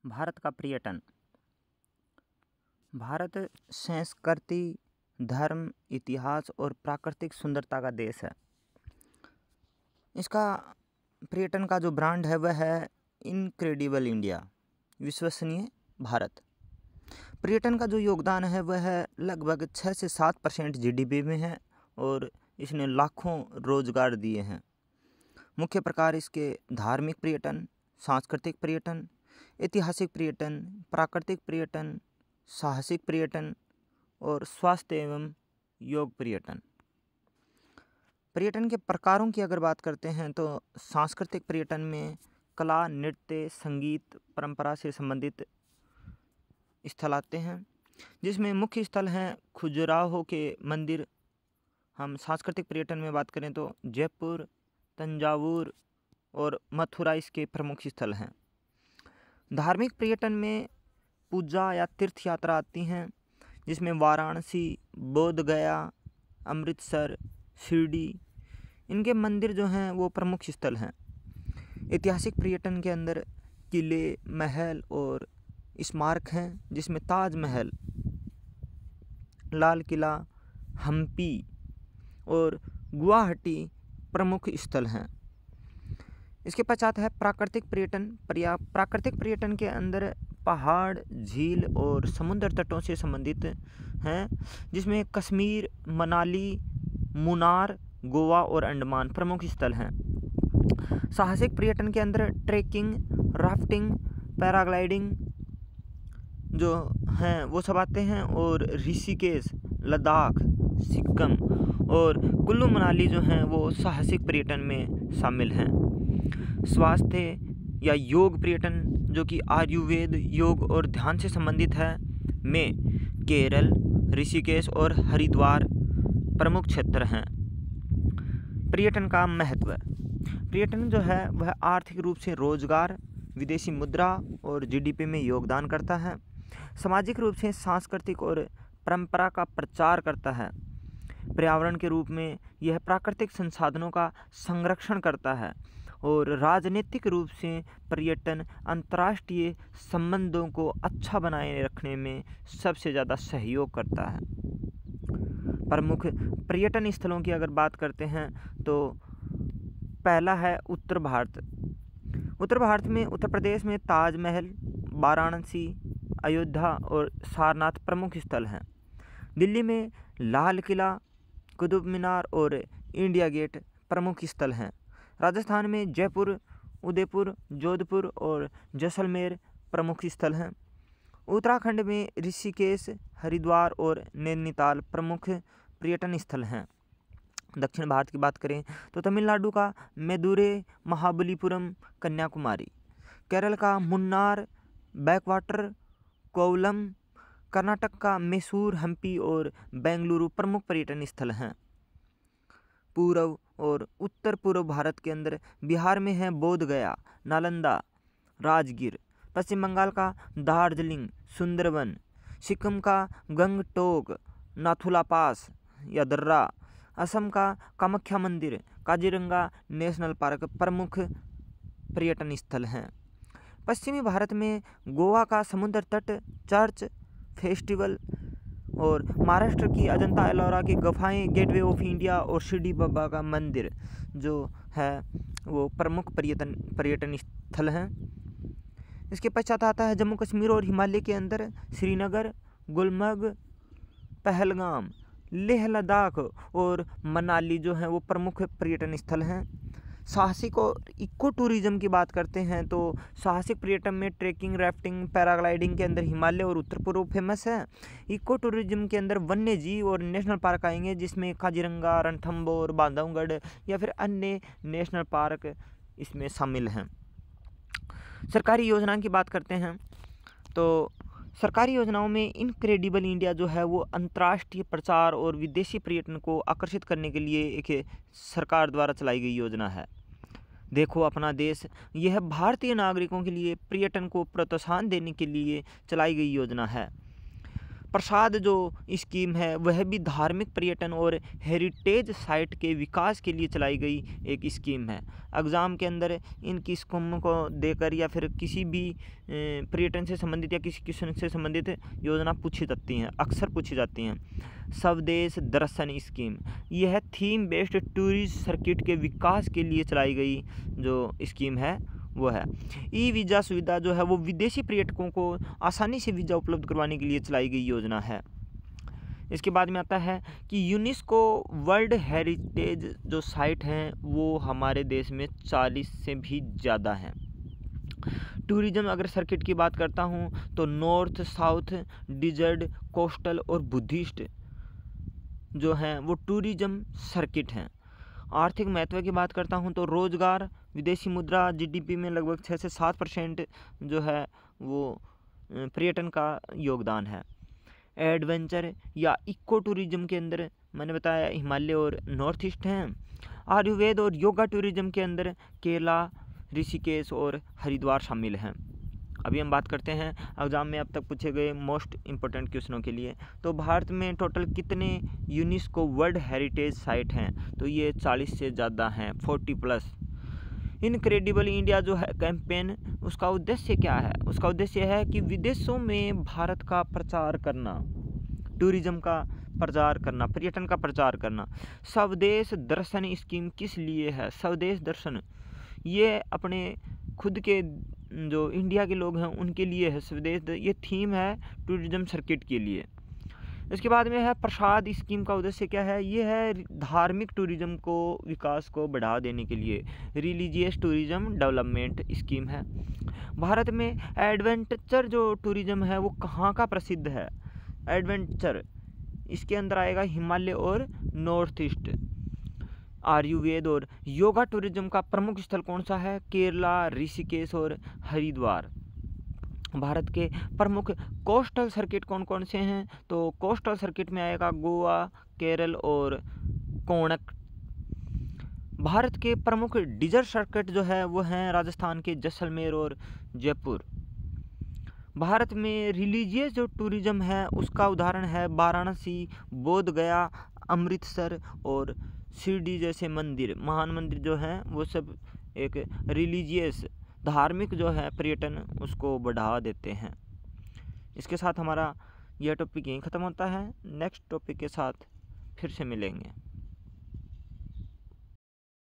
भारत का पर्यटन। भारत संस्कृति, धर्म, इतिहास और प्राकृतिक सुंदरता का देश है। इसका पर्यटन का जो ब्रांड है वह है इनक्रेडिबल इंडिया, विश्वसनीय भारत। पर्यटन का जो योगदान है वह है लगभग 6 से 7% GDP में है और इसने लाखों रोजगार दिए हैं। मुख्य प्रकार इसके धार्मिक पर्यटन, सांस्कृतिक पर्यटन, ऐतिहासिक पर्यटन, प्राकृतिक पर्यटन, साहसिक पर्यटन और स्वास्थ्य एवं योग पर्यटन। पर्यटन के प्रकारों की अगर बात करते हैं तो सांस्कृतिक पर्यटन में कला, नृत्य, संगीत, परंपरा से संबंधित स्थल आते हैं, जिसमें मुख्य स्थल हैं खजुराहो के मंदिर। हम सांस्कृतिक पर्यटन में बात करें तो जयपुर, तंजावुर और मथुरा इसके प्रमुख स्थल हैं। धार्मिक पर्यटन में पूजा या तीर्थ यात्रा आती हैं, जिसमें वाराणसी, बोध गया, अमृतसर, शिरडी, इनके मंदिर जो हैं वो प्रमुख स्थल हैं। ऐतिहासिक पर्यटन के अंदर किले, महल और स्मारक हैं, जिसमें ताजमहल, लाल किला, हम्पी और गुवाहाटी प्रमुख स्थल हैं। इसके पश्चात है प्राकृतिक पर्यटन। प्राकृतिक पर्यटन के अंदर पहाड़, झील और समुद्र तटों से संबंधित हैं, जिसमें कश्मीर, मनाली, मुन्नार, गोवा और अंडमान प्रमुख स्थल हैं। साहसिक पर्यटन के अंदर ट्रैकिंग, राफ्टिंग, पैराग्लाइडिंग जो हैं वो सब आते हैं और ऋषिकेश, लद्दाख, सिक्किम और कुल्लू मनाली जो हैं वो साहसिक पर्यटन में शामिल हैं। स्वास्थ्य या योग पर्यटन जो कि आयुर्वेद, योग और ध्यान से संबंधित है, में केरल, ऋषिकेश और हरिद्वार प्रमुख क्षेत्र हैं। पर्यटन का महत्व। पर्यटन जो है वह आर्थिक रूप से रोजगार, विदेशी मुद्रा और GDP में योगदान करता है। सामाजिक रूप से सांस्कृतिक और परंपरा का प्रचार करता है। पर्यावरण के रूप में यह प्राकृतिक संसाधनों का संरक्षण करता है और राजनीतिक रूप से पर्यटन अंतर्राष्ट्रीय संबंधों को अच्छा बनाए रखने में सबसे ज़्यादा सहयोग करता है। प्रमुख पर्यटन स्थलों की अगर बात करते हैं तो पहला है उत्तर भारत। उत्तर भारत में उत्तर प्रदेश में ताजमहल, वाराणसी, अयोध्या और सारनाथ प्रमुख स्थल हैं। दिल्ली में लाल किला, कुतुब मीनार और इंडिया गेट प्रमुख स्थल हैं। राजस्थान में जयपुर, उदयपुर, जोधपुर और जैसलमेर प्रमुख स्थल हैं। उत्तराखंड में ऋषिकेश, हरिद्वार और नैनीताल प्रमुख पर्यटन स्थल हैं। दक्षिण भारत की बात करें तो तमिलनाडु का मेदुरै, महाबलीपुरम, कन्याकुमारी, केरल का मुन्नार, बैकवाटर, कोवलम, कर्नाटक का मैसूर, हम्पी और बेंगलुरु प्रमुख पर्यटन स्थल हैं। पूर्व और उत्तर पूर्व भारत के अंदर बिहार में है बोध गया, नालंदा, राजगीर, पश्चिम बंगाल का दार्जिलिंग, सुंदरबन, सिक्किम का गंगटोक, नाथुला पास या दर्रा, असम का कामाख्या मंदिर, काजीरंगा नेशनल पार्क प्रमुख पर्यटन स्थल हैं। पश्चिमी भारत में गोवा का समुद्र तट, चर्च, फेस्टिवल और महाराष्ट्र की अजंता एलोरा की गुफाएं, गेटवे ऑफ इंडिया और शिरडी बाबा का मंदिर जो है वो प्रमुख पर्यटन स्थल हैं। इसके पश्चात आता है जम्मू कश्मीर और हिमालय के अंदर श्रीनगर, गुलमर्ग, पहलगाम, लेह लद्दाख और मनाली जो है वो प्रमुख पर्यटन स्थल हैं। साहसिक और इको टूरिज्म की बात करते हैं तो साहसिक पर्यटन में ट्रैकिंग, राफ्टिंग, पैराग्लाइडिंग के अंदर हिमालय और उत्तर पूर्व फेमस है। इको टूरिज्म के अंदर वन्य जीव और नेशनल पार्क आएंगे, जिसमें काजीरंगा, रणथंभौर, बांधवगढ़ या फिर अन्य नेशनल पार्क इसमें शामिल हैं। सरकारी योजना की बात करते हैं तो सरकारी योजनाओं में इनक्रेडिबल इंडिया जो है वो अंतर्राष्ट्रीय प्रचार और विदेशी पर्यटन को आकर्षित करने के लिए एक सरकार द्वारा चलाई गई योजना है। देखो अपना देश, यह भारतीय नागरिकों के लिए पर्यटन को प्रोत्साहन देने के लिए चलाई गई योजना है। प्रसाद जो स्कीम है वह भी धार्मिक पर्यटन और हेरिटेज साइट के विकास के लिए चलाई गई एक स्कीम है। एग्ज़ाम के अंदर इनकी स्कीमों को देकर या फिर किसी भी पर्यटन से संबंधित या किसी किस्म से संबंधित योजना पूछी जाती हैं, अक्सर पूछी जाती हैं। स्वदेश दर्शन स्कीम, यह थीम बेस्ड टूरिस्ट सर्किट के विकास के लिए चलाई गई जो स्कीम है वो है। ई वीज़ा सुविधा जो है वो विदेशी पर्यटकों को आसानी से वीज़ा उपलब्ध करवाने के लिए चलाई गई योजना है। इसके बाद में आता है कि यूनेस्को वर्ल्ड हेरिटेज जो साइट हैं वो हमारे देश में 40 से भी ज़्यादा हैं। टूरिज़्म अगर सर्किट की बात करता हूँ तो नॉर्थ, साउथ, डिजर्ट, कोस्टल और बुद्धिस्ट जो हैं वो टूरिज़्म सर्किट हैं। आर्थिक महत्व की बात करता हूँ तो रोज़गार, विदेशी मुद्रा, जीडीपी में लगभग 6 से 7% जो है वो पर्यटन का योगदान है। एडवेंचर या इको टूरिज़्म के अंदर मैंने बताया हिमालय और नॉर्थ ईस्ट हैं। आयुर्वेद और योगा टूरिज़्म के अंदर केरला, ऋषिकेश और हरिद्वार शामिल हैं। अभी हम बात करते हैं एग्ज़ाम में अब तक पूछे गए मोस्ट इम्पोर्टेंट क्वेश्चनों के लिए। तो भारत में टोटल कितने यूनेस्को वर्ल्ड हेरिटेज साइट हैं? तो ये 40 से ज़्यादा हैं, 40+। इनक्रेडिबल इंडिया जो है कैंपेन, उसका उद्देश्य क्या है? उसका उद्देश्य है कि विदेशों में भारत का प्रचार करना, टूरिज़्म का प्रचार करना, पर्यटन का प्रचार करना। स्वदेश दर्शन स्कीम किस लिए है? स्वदेश दर्शन ये अपने खुद के जो इंडिया के लोग हैं उनके लिए है। स्वदेश ये थीम है टूरिज़्म सर्किट के लिए। इसके बाद में है प्रसाद स्कीम का उद्देश्य क्या है? ये है धार्मिक टूरिज़्म को विकास को बढ़ावा देने के लिए, रिलीजियस टूरिज़्म डेवलपमेंट स्कीम है। भारत में एडवेंचर जो टूरिज़्म है वो कहाँ का प्रसिद्ध है? एडवेंचर इसके अंदर आएगा हिमालय और नॉर्थ ईस्ट। आयुर्वेद और योगा टूरिज़्म का प्रमुख स्थल कौन सा है? केरला, ऋषिकेश और हरिद्वार। भारत के प्रमुख कोस्टल सर्किट कौन कौन से हैं? तो कोस्टल सर्किट में आएगा गोवा, केरल और कोणक। भारत के प्रमुख डिजर्ट सर्किट जो है वो हैं राजस्थान के जैसलमेर और जयपुर। भारत में रिलीजियस जो टूरिज़्म है उसका उदाहरण है वाराणसी, बोध गया, अमृतसर और शिरडी जैसे मंदिर, महान मंदिर जो हैं वो सब एक रिलीजियस धार्मिक जो है पर्यटन उसको बढ़ावा देते हैं। इसके साथ हमारा यह टॉपिक यहीं ख़त्म होता है। नेक्स्ट टॉपिक के साथ फिर से मिलेंगे।